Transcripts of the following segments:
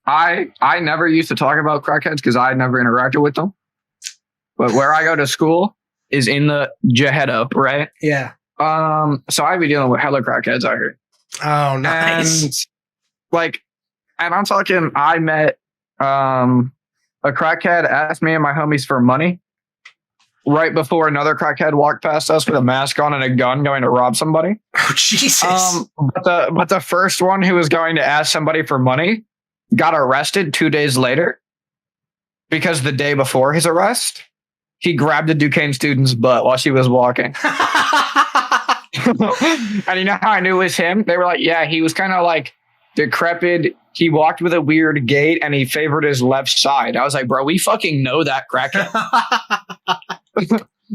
I never used to talk about crackheads because I never interacted with them. But where I go to school is in the Jehedo, right? Yeah. So I'd be dealing with hella crackheads out here. Oh, nice. And I'm talking, I met a crackhead asked me and my homies for money right before another crackhead walked past us with a mask on and a gun going to rob somebody. Oh, Jesus. But the first one who was going to ask somebody for money got arrested 2 days later because the day before his arrest, he grabbed a Duquesne student's butt while she was walking. And you know how I knew it was him? They were like, yeah, he was kind of like decrepit. He walked with a weird gait and he favored his left side. I was like, bro, we fucking know that crackhead.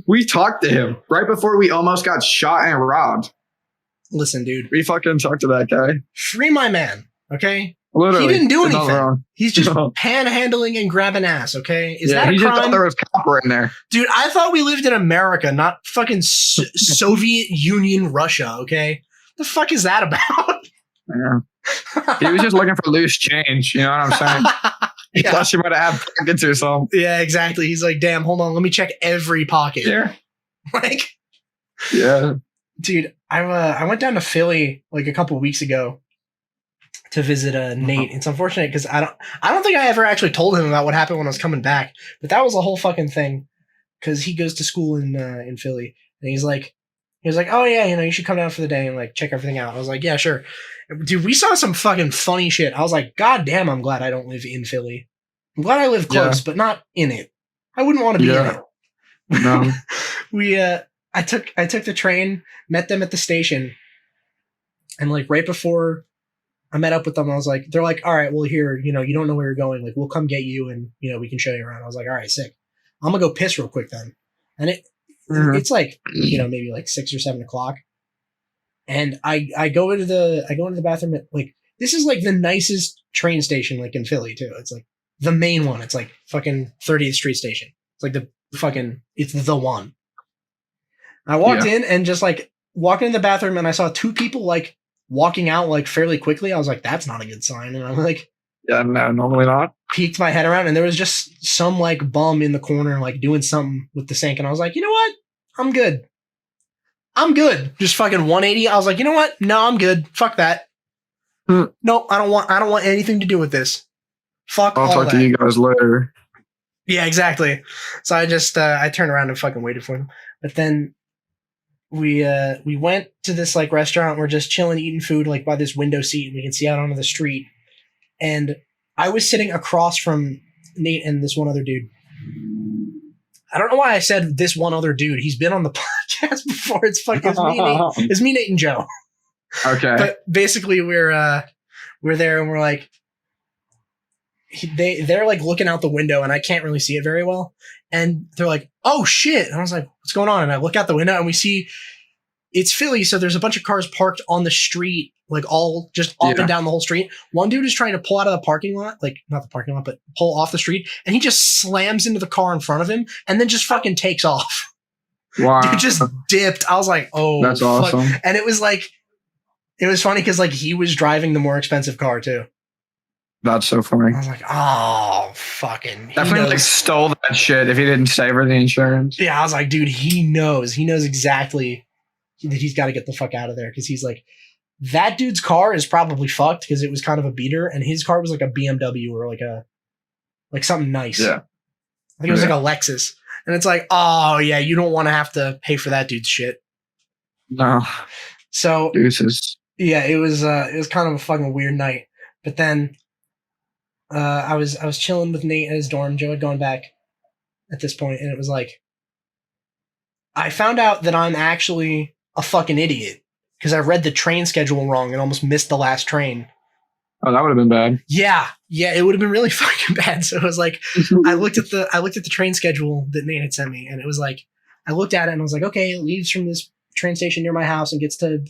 We talked to him right before we almost got shot and robbed. Listen, dude. We fucking talked to that guy. Free my man, okay? Literally. He didn't do anything. He's just panhandling and grabbing ass, okay? Is that a crime? He just thought there was copper in there. Dude, I thought we lived in America, not fucking Soviet Union Russia, okay? The fuck is that about? Yeah. He was just looking for loose change, you know what I'm saying? He thought she might have pockets or something. Yeah, exactly. He's like, damn, hold on, let me check every pocket. Yeah. Like, yeah. Dude, I went down to Philly like a couple weeks ago to visit Nate. It's unfortunate because I don't think I ever actually told him about what happened when I was coming back. But that was a whole fucking thing because he goes to school in Philly and he was like, oh yeah, you should come down for the day and like check everything out. I was like, yeah, sure. Dude, we saw some fucking funny shit. I was like, God damn, I'm glad I don't live in Philly. I'm glad I live close, but not in it. I wouldn't want to be in it. No. I took the train, met them at the station, and like right before I met up with them, I was like, they're like, all right, well here, you don't know where you're going. Like, we'll come get you and, we can show you around. I was like, all right, sick. I'm gonna go piss real quick then. And it's like, maybe like 6 or 7 o'clock. And I go into the bathroom at like, this is like the nicest train station like in Philly too. It's like the main one. It's like fucking 30th Street Station. It's like it's the one. I walked in and just like walking in the bathroom and I saw 2 people like walking out like fairly quickly. I was like, that's not a good sign. And I'm like, yeah, no, normally not. Peeked my head around and there was just some like bum in the corner like doing something with the sink. And I was like, you know what? I'm good. Just fucking 180. I was like, you know what? No, I'm good. Fuck that. No, I don't want anything to do with this. Fuck all that. I'll talk to you guys later. Yeah, exactly. So I just I turned around and fucking waited for them. But then we went to this like restaurant. We're just chilling, eating food like by this window seat, and we can see out onto the street. And I was sitting across from Nate and this one other dude. I don't know why I said this one other dude. He's been on the podcast before. It's me, Nate, and Joe. Okay. But basically, we're there and we're like, they're like looking out the window and I can't really see it very well. And they're like, oh shit. And I was like, what's going on? And I look out the window and we see it's Philly. So there's a bunch of cars parked on the street, like all just up and down the whole street. One dude is trying to pull out of the parking lot, like not the parking lot, but pull off the street. And he just slams into the car in front of him and then just fucking takes off. Wow. Dude just dipped. I was like, oh, that's awesome. And it was funny because like he was driving the more expensive car too. That's so funny. I was like, oh, fucking. Definitely like stole that shit if he didn't save her the insurance. Yeah, I was like, dude, he knows exactly that he's got to get the fuck out of there because he's like, that dude's car is probably fucked because it was kind of a beater and his car was like a BMW or like something nice. Yeah. I think it was like a Lexus. And it's like, oh yeah, you don't want to have to pay for that dude's shit. No. So deuces. Yeah, it was kind of a fucking weird night. But then I was chilling with Nate at his dorm. Joe had gone back at this point, and it was like I found out that I'm actually a fucking idiot because I read the train schedule wrong and almost missed the last train. Oh, that would have been bad. Yeah, it would have been really fucking bad. So it was like I looked at the train schedule that Nate had sent me, and it was like I looked at it and I was like, okay, it leaves from this train station near my house and gets to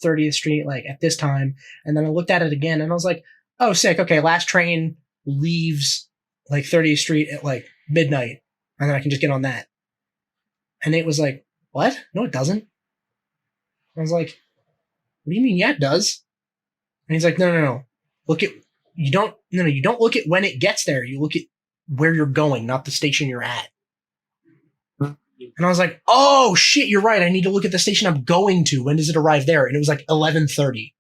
30th Street like at this time. And then I looked at it again and I was like, oh, sick. Okay, last train leaves like 30th Street at like midnight, and then I can just get on that. And Nate was like, what? No, it doesn't. I was like, what do you mean? Yeah, it does. And he's like, no. Look at, you don't No, you don't look at when it gets there. You look at where you're going, not the station you're at. And I was like, oh shit, you're right. I need to look at the station I'm going to. When does it arrive there? And it was like 11:30.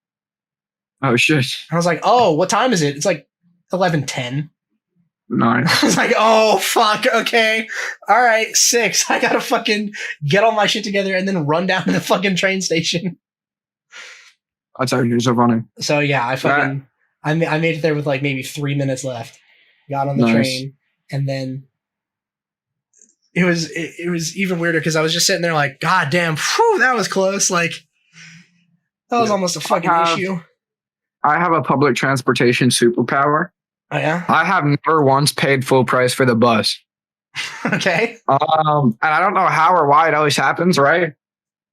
Oh shit. I was like, oh, what time is it? It's like 11:10. Nice. I was like, oh fuck, okay. All right, 6. I gotta fucking get all my shit together and then run down to the fucking train station. That's actually so funny. So yeah, I made it there with like maybe 3 minutes left. Got on the train, and then it was even weirder because I was just sitting there like, God damn, whew, that was close. Like that was almost a fucking issue. I have a public transportation superpower. Oh yeah? I have never once paid full price for the bus. Okay. And I don't know how or why it always happens, right?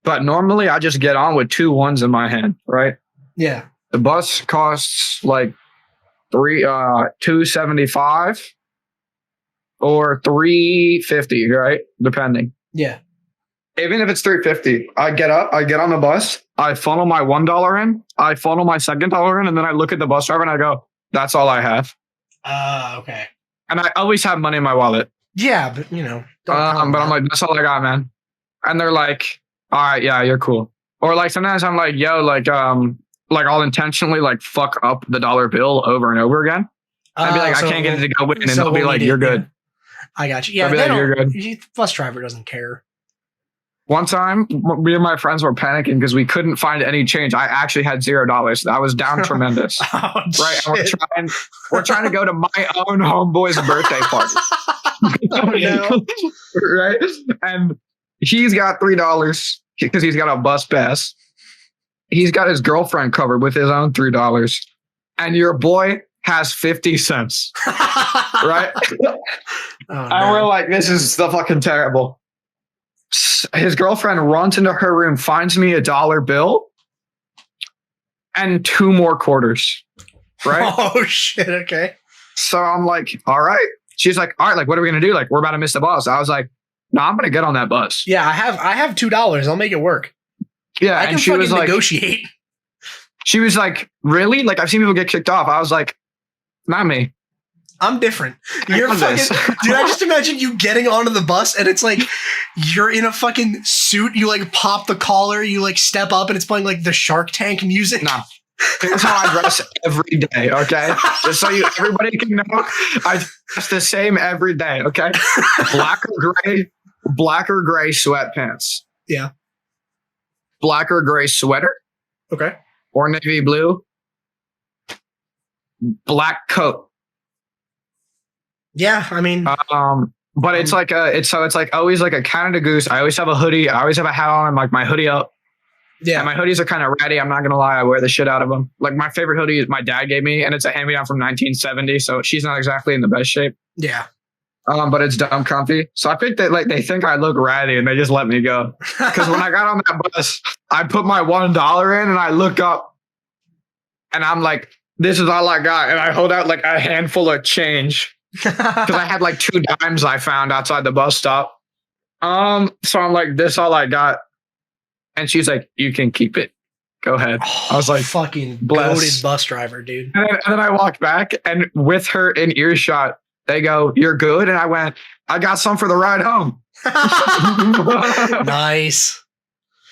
But normally I just get on with 2 ones in my hand, right? Yeah. The bus costs like $2.75 or $3.50, right? Depending. Yeah. Even if it's $3.50, I get up, I get on the bus, I funnel my $1 in, I funnel my second dollar in, and then I look at the bus driver and I go, "That's all I have." Okay. And I always have money in my wallet. Yeah, but you know. But I'm like, "That's all I got, man." And they're like, "All right, yeah, you're cool." Or like sometimes I'm like, "Yo, like I'll intentionally like fuck up the dollar bill over and over again." I'd be like, "I can't get it to go in," and they'll be like, "You're good." Yeah. I got you. Yeah, be like, "You're good." Bus driver doesn't care. One time, me and my friends were panicking because we couldn't find any change. I actually had $0. I was down tremendous. Oh, right? And we're trying to go to my own homeboy's birthday party. Oh, no. Right? And he's got $3 because he's got a bus pass. He's got his girlfriend covered with his own $3. And your boy has 50 cents. Right? Oh, no. And we're like, this is the fucking terrible. His girlfriend runs into her room, finds me $1 bill and 2 more quarters. Right? Oh shit, okay. So I'm like, all right. She's like, all right, like, what are we gonna do? Like, we're about to miss the bus. I was like, no, I'm gonna get on that bus. Yeah, I have $2. I'll make it work. Yeah, I can and she was like, negotiate. She was like, really? Like, I've seen people get kicked off. I was like, not me. I'm different. You're fucking, dude, I just imagine you getting onto the bus and it's like you're in a fucking suit. You like pop the collar, you like step up and it's playing like the Shark Tank music. No. That's how I dress every day, okay? Just so everybody can know, I dress the same every day, okay? Black or gray sweatpants. Yeah. Black or gray sweater. Okay. Or navy blue. Black coat. Yeah, I mean, but it's like it's like always like a Canada Goose. I always have a hoodie. I always have a hat on. I'm like my hoodie up. Yeah, and my hoodies are kind of ratty. I'm not gonna lie. I wear the shit out of them. Like my favorite hoodie is my dad gave me, and it's a hand-me-down from 1970. So she's not exactly in the best shape. Yeah. But it's dumb comfy. So I think that like they think I look ratty, and they just let me go. Because when I got on that bus, I put my $1 in, and I look up, and I'm like, "This is all I got," and I hold out like a handful of change. Because I had like 2 dimes I found outside the bus stop. So I'm like, this all I got. And she's like, you can keep it. Go ahead. I was like, fucking bless. goated bus driver, dude. And then I walked back and with her in earshot, they go, "You're good." And I went, "I got some for the ride home." Nice.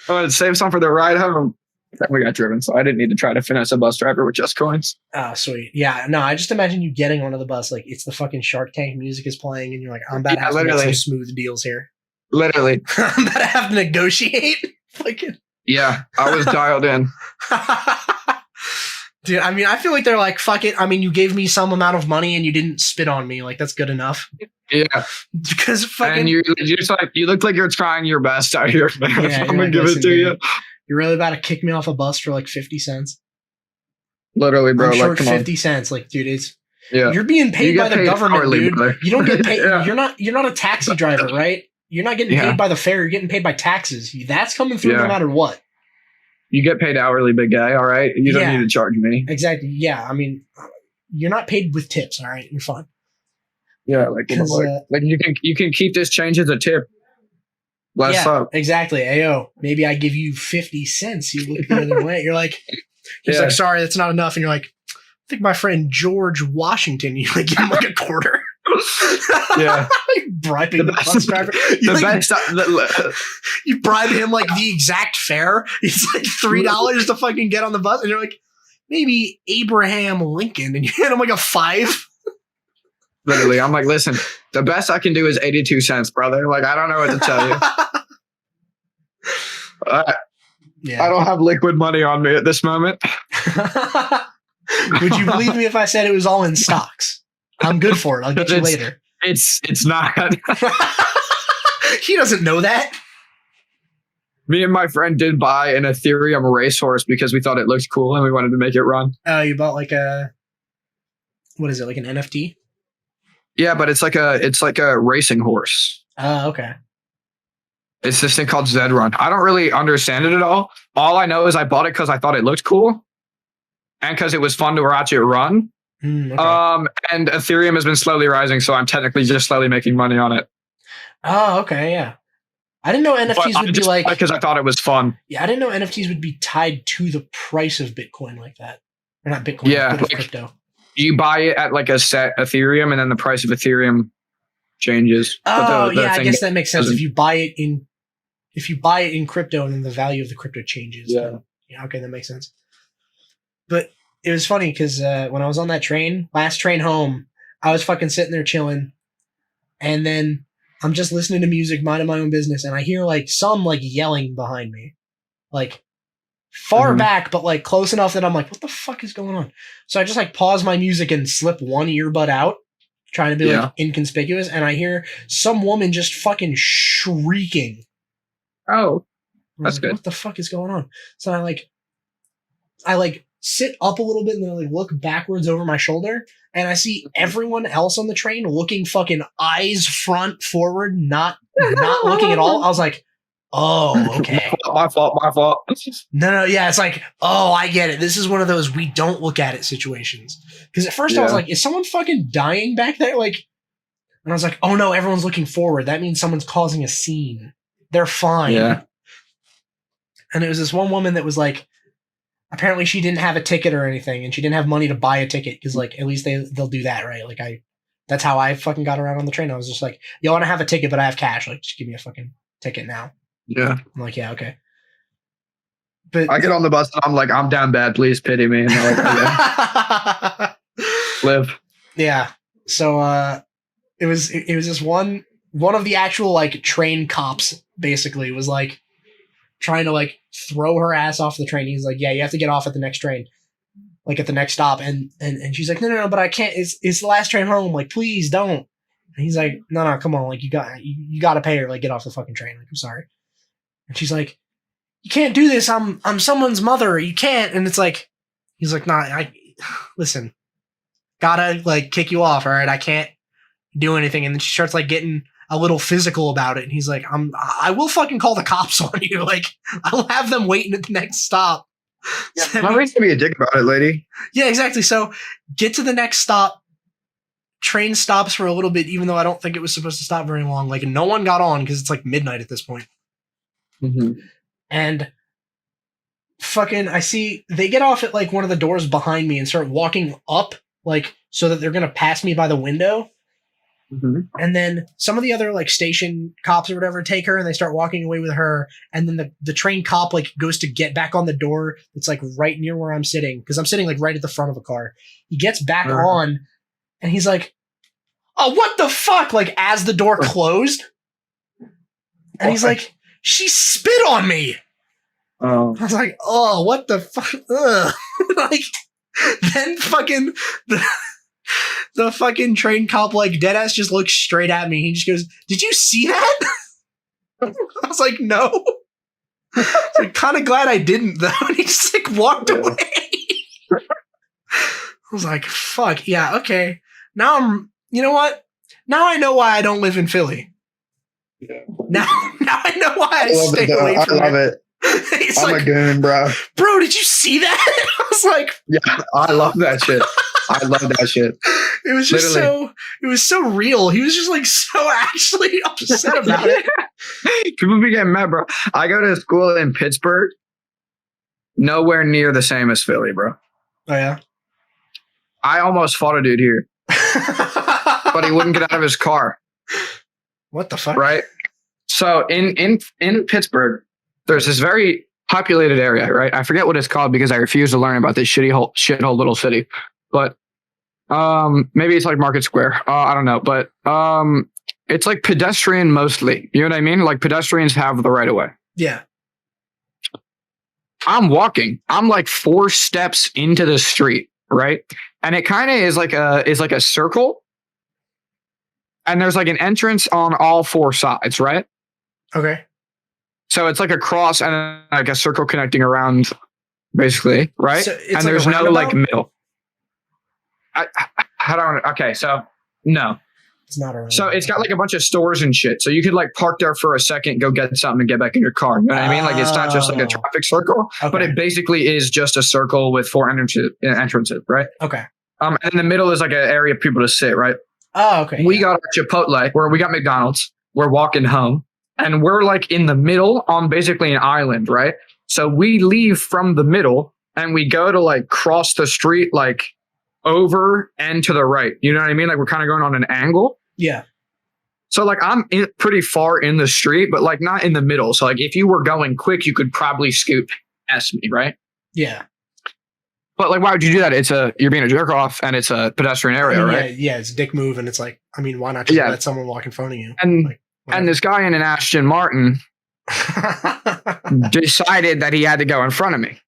I wanted to save some for the ride home. Then we got driven, so I didn't need to try to finesse a bus driver with just coins. Oh, sweet. Yeah, no, I just imagine you getting onto the bus, like it's the fucking Shark Tank music is playing, and you're like, I'm about to have to make some smooth deals here. Literally. I'm about to have to negotiate. Fucking. Yeah, I was dialed in. Dude, I mean, I feel like they're like, fuck it. I mean, you gave me some amount of money and you didn't spit on me. Like, that's good enough. Yeah. Because fucking. And you're just like, you look like you're trying your best out here, man. Yeah, I'm going to give it to you. You're really about to kick me off a bus for like 50 cents. Literally, bro. I'm short like, 50 cents. Like, dude, it's. Yeah. You're being paid by the government, hourly, dude. Brother. You don't get paid. Yeah. You're not a taxi driver, right? You're not getting paid by the fare. You're getting paid by taxes. That's coming through no matter what. You get paid hourly, big guy. All right. You don't need to charge me. Exactly. Yeah. I mean, you're not paid with tips. All right. You're fine. Yeah. Like you can keep this change as a tip. Less up. Exactly. Ayo, maybe I give you 50 cents. You look the other way. You're like, he's like, sorry, that's not enough. And you're like, think my friend George Washington, you like give him like a quarter. Yeah. Bribing the bus driver. You bribe him like the exact fare. It's like $3 to fucking get on the bus. And you're like, maybe Abraham Lincoln. And you hand him like a $5. Literally, I'm like, listen, the best I can do is 82 cents, brother. Like, I don't know what to tell you. Yeah. I don't have liquid money on me at this moment. Would you believe me if I said it was all in stocks? I'm good for it. I'll get you later. It's not. He doesn't know that. Me and my friend did buy an Ethereum racehorse because we thought it looked cool and we wanted to make it run. Oh, you bought like what is it, like an NFT? Yeah, but it's like a racing horse. Oh, okay. It's this thing called Zed Run. I don't really understand it at all. All I know is I bought it because I thought it looked cool and because it was fun to watch it run. Okay. And Ethereum has been slowly rising, so I'm technically just slowly making money on it. Oh, okay, yeah. I didn't know NFTs would be like... Because I thought it was fun. Yeah, I didn't know NFTs would be tied to the price of Bitcoin like that. Or not Bitcoin, yeah, but crypto. You buy it at like a set Ethereum, and then the price of Ethereum changes. Oh, yeah, I guess that makes sense. If you buy it in crypto, and then the value of the crypto changes. Yeah. Yeah, okay, that makes sense. But it was funny because when I was on that train, last train home, I was fucking sitting there chilling, and then I'm just listening to music, minding my own business, and I hear like some like yelling behind me, like far back, but like close enough that I'm like, what the fuck is going on? So I just like pause my music and slip one earbud out, trying to be like inconspicuous, and I hear some woman just fucking shrieking. Oh, that's like, good. What the fuck is going on? So I sit up a little bit and then I like look backwards over my shoulder and I see everyone else on the train looking fucking eyes front forward, not looking at all. I was like, oh, okay. My fault. No, yeah, it's like, oh, I get it. This is one of those we don't look at it situations. Because at first I was like, is someone fucking dying back there? Like, and I was like, oh no, everyone's looking forward. That means someone's causing a scene. They're fine. Yeah. And it was this one woman that was like, apparently she didn't have a ticket or anything, and she didn't have money to buy a ticket because, like, at least they'll do that, right? Like, that's how I fucking got around on the train. I was just like, yo, I want to have a ticket, but I have cash. Like, just give me a fucking ticket now. Yeah. I'm like, yeah, okay. But I get on the bus and I'm like, I'm down bad. Please pity me. And they're like, okay. Live. Yeah. So it was just one of the actual like train cops basically was like trying to like throw her ass off the train. He's like, yeah, you have to get off at the next train, like at the next stop. And she's like, no, but I can't. It's the last train home. Like, please don't. And he's like, no, come on. Like, you got to pay her. Like, get off the fucking train. Like, I'm sorry. And she's like, you can't do this. I'm someone's mother. You can't. And it's like, he's like, nah, listen, gotta like kick you off. All right. I can't do anything. And then she starts like getting a little physical about it. And he's like, I will fucking call the cops on you. Like, I'll have them waiting at the next stop. Yeah, no reason to be a dick about it, lady. Yeah, exactly. So get to the next stop. Train stops for a little bit, even though I don't think it was supposed to stop very long. Like, no one got on because it's like midnight at this point. Mm-hmm. And fucking, I see they get off at like one of the doors behind me and start walking up, like, so that they're going to pass me by the window. Mm-hmm. And then some of the other like station cops or whatever take her and they start walking away with her. And then the train cop like goes to get back on the door that's like right near where I'm sitting, because I'm sitting like right at the front of a car. He gets back on and he's like, oh, what the fuck? Like, as the door closed. And he's like, she spit on me. Oh. I was like, oh, what the fuck? Ugh. Like, then fucking the fucking train cop, like, deadass just looks straight at me. He just goes, did you see that? I was like, no. I'm kind of glad I didn't, though. And he just, like, walked away. I was like, fuck, yeah, okay. Now you know what? Now I know why I don't live in Philly. Yeah. Now I know why I stay away from it. I love it. I'm like, a goon, bro. Bro, did you see that? I was like, yeah, I love that shit. I love that shit. It was just it was so real. He was just like so actually upset about it. People be getting mad, bro. I go to school in Pittsburgh, nowhere near the same as Philly, bro. Oh yeah. I almost fought a dude here, but he wouldn't get out of his car. What the fuck? Right. So in Pittsburgh, there's this very populated area, right? I forget what it's called because I refuse to learn about this shithole little city. But maybe it's like Market Square. I don't know. But it's like pedestrian mostly. You know what I mean? Like pedestrians have the right of way. Yeah. I'm walking. I'm like 4 steps into the street, right? And it kind of is like a circle. And there's like an entrance on all 4 sides, right? Okay. So it's like a cross and like a circle connecting around, basically, right? So it's and like there's a no roundabout? like middle. I don't. Okay, so no. It's not around. So it's got like a bunch of stores and shit. So you could like park there for a second, go get something, and get back in your car. You know what I mean? Like it's not just like a traffic circle, but it basically is just a circle with 4 entrances, right? Okay. And in the middle is like an area for people to sit, right? Oh, okay. We got our Chipotle, where we got McDonald's. We're walking home, and we're like in the middle on basically an island, right? So we leave from the middle, and we go to like cross the street, like over and to the right. You know what I mean? Like we're kind of going on an angle. Yeah. So like I'm pretty far in the street, but like not in the middle. So like if you were going quick, you could probably scoot past me, right? Yeah. But like, why would you do that? You're being a jerk off, and it's a pedestrian area, right? Yeah, it's a dick move, and it's like, I mean, why not just let someone walk in front of you? And this guy in an Aston Martin decided that he had to go in front of me,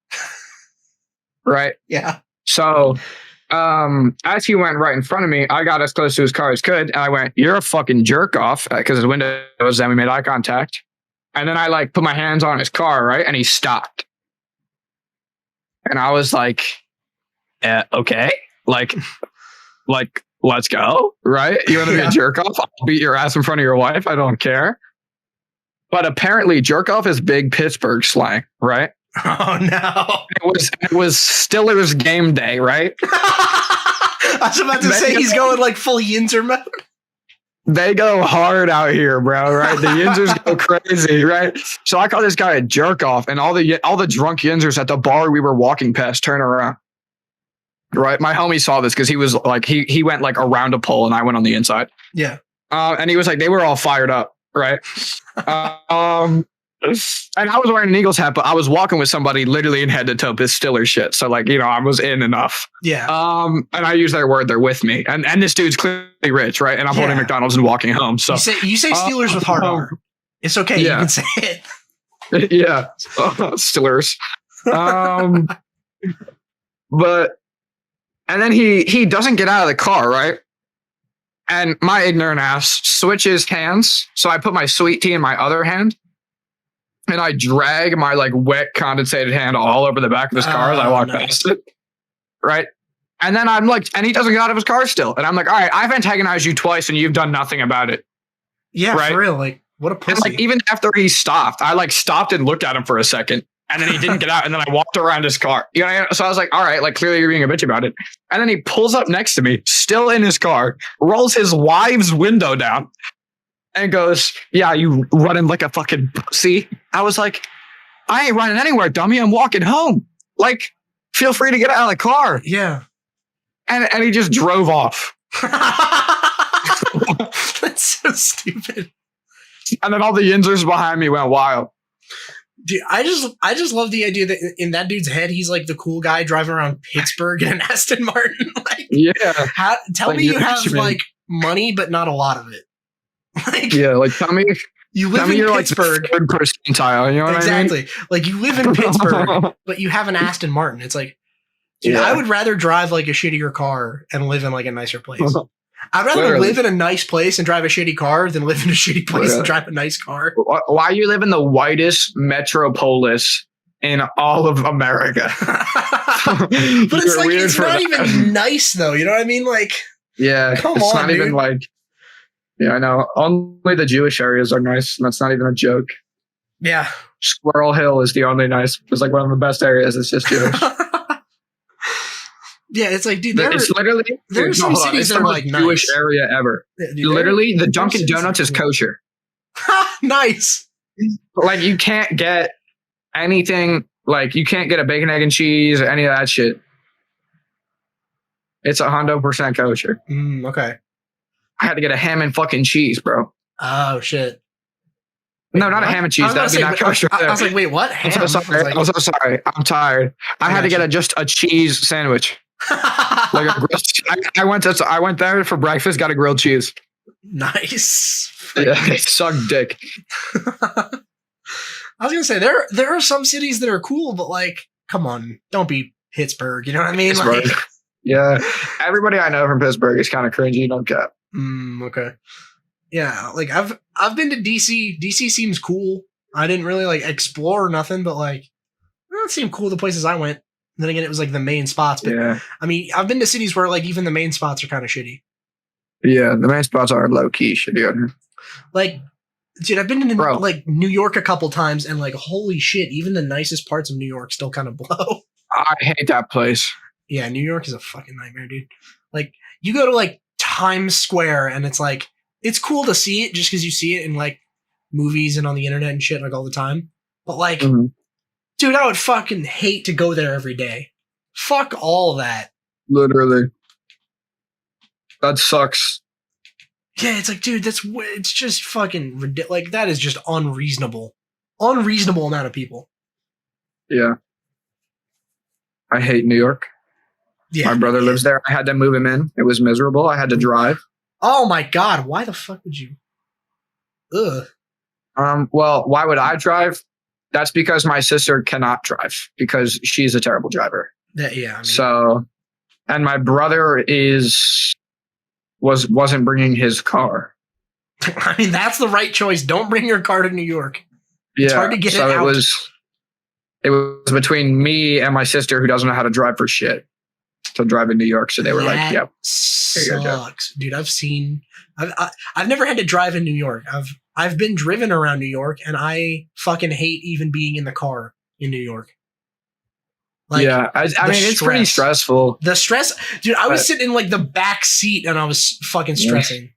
right? Yeah. So as he went right in front of me, I got as close to his car as could, and I went, "You're a fucking jerk off," because his window was down. We made eye contact, and then I like put my hands on his car, right, and he stopped, and I was like, "Okay, like, let's go, right? You want to be a jerk off? I'll beat your ass in front of your wife. I don't care." But apparently, jerk off is big Pittsburgh slang, right? Oh no! It was Steelers game day, right? I was about to say he's going like full Yinzer mode. They go hard out here, bro. Right? The Yinzers go crazy, right? So I call this guy a jerk off, and all the drunk Yinzers at the bar we were walking past turn around. Right? My homie saw this because he was like he went like around a pole, and I went on the inside. Yeah. And he was like, they were all fired up, right? And I was wearing an Eagles hat, but I was walking with somebody literally in head to toe with Steelers shit. So like, I was in enough. Yeah. And I use their word, they're with me. And this dude's clearly rich, right? And I'm holding McDonald's and walking home. So you say Steelers with hard R. It's okay. Yeah. You can say it. Yeah. Steelers. But and then he doesn't get out of the car, right? And my ignorant ass switches hands. So I put my sweet tea in my other hand. And I drag my like wet condensated hand all over the back of his car as I walk past it. Right. And then I'm like, and he doesn't get out of his car still. And I'm like, all right, I've antagonized you twice and you've done nothing about it. Yeah, right? For real. Like, what a pussy. And like, even after he stopped, I like stopped and looked at him for a second. And then he didn't get out. And then I walked around his car. So I was like, all right, like clearly you're being a bitch about it. And then he pulls up next to me, still in his car, rolls his wife's window down. And goes, "Yeah, you running like a fucking pussy." I was like, "I ain't running anywhere, dummy. I'm walking home. Like, feel free to get out of the car." Yeah. And he just drove off. That's so stupid. And then all the Yinzers behind me went wild. Dude, I just love the idea that in that dude's head, he's like the cool guy driving around Pittsburgh in an Aston Martin. Like, yeah. Tell me you have like money, but not a lot of it. Like, yeah, like tell me you live in Pittsburgh. Like third percentile, you know what I mean? Like you live in Pittsburgh, but you have an Aston Martin. It's like, dude, I would rather drive like a shittier car and live in like a nicer place. I'd rather live in a nice place and drive a shitty car than live in a shitty place and drive a nice car. Why you live in the whitest metropolis in all of America? But it's like it's not even nice though. You know what I mean? Like, yeah, come it's on, not even like. Yeah, I know. Only the Jewish areas are nice. And that's not even a joke. Yeah. Squirrel Hill is the only nice. It's like one of the best areas. It's just Jewish. Yeah, it's like, dude, it's literally there's some cities that are like Jewish area ever. Dude, literally, the Dunkin' Donuts is kosher. Nice. Like you can't get anything. Like you can't get a bacon, egg, and cheese or any of that shit. It's 100% kosher. Okay. I had to get a ham and fucking cheese, bro. Oh shit. No, not What? a ham and cheese. That'd be not kosher. I was like, wait, what? I'm so sorry. I'm so sorry. I'm tired. I had to get just a cheese sandwich. Like a grilled, I went there for breakfast, got a grilled cheese. Nice. Yeah, it sucked dick. I was gonna say there are some cities that are cool, but like, come on, don't be Pittsburgh. You know what I mean? Pittsburgh. Like, yeah, everybody I know from Pittsburgh is kind of cringy. Don't get. Okay. Yeah, like I've been to DC. DC seems cool. I didn't really like explore or nothing, but like, it seemed cool the places I went. Then again, it was like the main spots. But yeah. I mean, I've been to cities where like even the main spots are kind of shitty. Yeah, the main spots are low key shitty. Like, dude, I've been to like New York a couple times, and like, holy shit, even the nicest parts of New York still kind of blow. I hate that place. Yeah, New York is a fucking nightmare, dude. Like, you go to like Times Square, and it's like, it's cool to see it just because you see it in like movies and on the internet and shit like all the time. But like, dude, I would fucking hate to go there every day. Fuck all that. Literally. That sucks. Yeah, it's like, dude, it's just fucking ridiculous. Like, that is just unreasonable. Unreasonable amount of people. Yeah. I hate New York. Yeah, my brother lives there. I had to move him in. It was miserable. I had to drive. Oh my God. Why the fuck would you? Ugh. Well, why would I drive? That's because my sister cannot drive because she's a terrible driver. Yeah. I mean, so, and my brother wasn't bringing his car. I mean, that's the right choice. Don't bring your car to New York. It's hard to get it out. It was between me and my sister who doesn't know how to drive for shit to drive in New York. So they were like, "Yep, sucks, dude." I've never had to drive in New York. I've been driven around New York, and I fucking hate even being in the car in New York. Like, yeah, I mean, it's pretty stressful. The stress, dude. I was sitting in like the back seat, and I was fucking stressing.